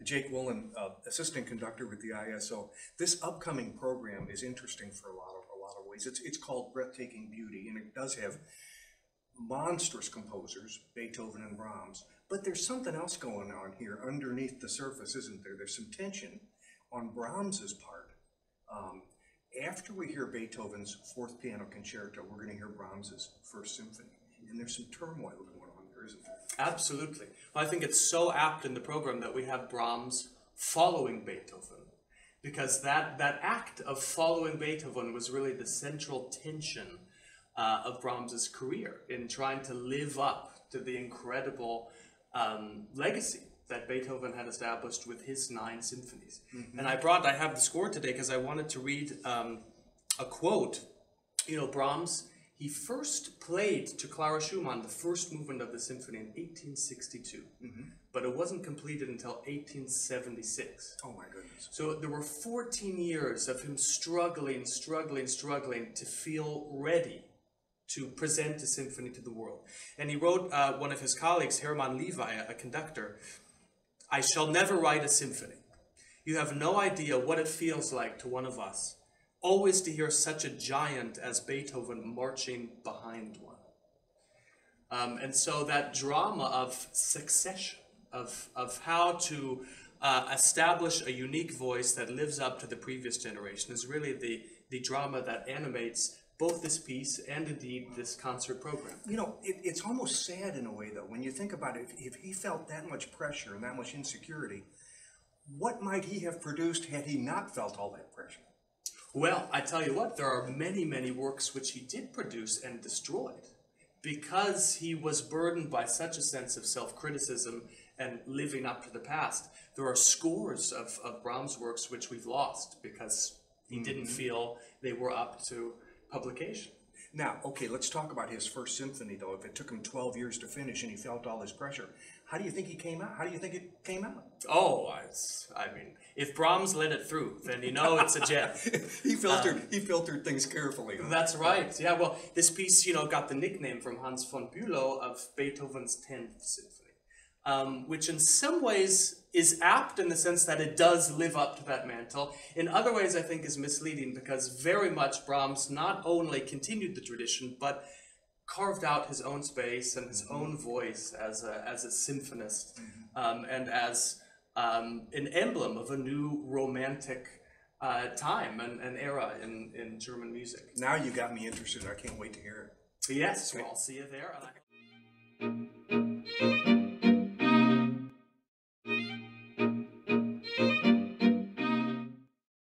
Jake Woollen, assistant conductor with the ISO. This upcoming program is interesting for a lot of ways. It's called Breathtaking Beauty, and it does have monstrous composers, Beethoven and Brahms, but there's something else going on here underneath the surface, isn't there? There's some tension on Brahms's part. After we hear Beethoven's Fourth Piano Concerto, we're going to hear Brahms's First Symphony, and there's some turmoil going on there, isn't there? Absolutely. Well, I think it's so apt in the program that we have Brahms following Beethoven, because that act of following Beethoven was really the central tension of Brahms's career in trying to live up to the incredible legacy that Beethoven had established with his 9 symphonies. Mm-hmm. And I have the score today because I wanted to read a quote. You know, Brahms, he first played to Clara Schumann the first movement of the symphony in 1862, but it wasn't completed until 1876. Oh my goodness. So there were 14 years of him struggling to feel ready to present a symphony to the world. And he wrote, one of his colleagues, Hermann Levi, a conductor, "I shall never write a symphony. You have no idea what it feels like to one of us, always to hear such a giant as Beethoven marching behind one." And so that drama of succession, of how to establish a unique voice that lives up to the previous generation is really the drama that animates both this piece and indeed this concert program. You know, it's almost sad in a way, though, when you think about it. If he felt that much pressure and that much insecurity, what might he have produced had he not felt all that pressure? Well, I tell you what, there are many, many works which he did produce and destroyed because he was burdened by such a sense of self-criticism and living up to the past. There are scores of Brahms works which we've lost because he didn't feel they were up to publication. Now, okay, let's talk about his First Symphony, though. If it took him 12 years to finish and he felt all this pressure, how do you think he came out? How do you think it came out? Oh, I mean, if Brahms let it through, then you know it's a gem. He filtered things carefully. Huh? That's right. Yeah, well, this piece, you know, got the nickname from Hans von Bülow of Beethoven's 10th Symphony, which in some ways is apt in the sense that it does live up to that mantle. In other ways, I think is misleading because very much Brahms not only continued the tradition, but carved out his own space and his own voice as a symphonist, and as an emblem of a new romantic time and era in German music. Now you got me interested. I can't wait to hear it. Yes, well, I'll see you there.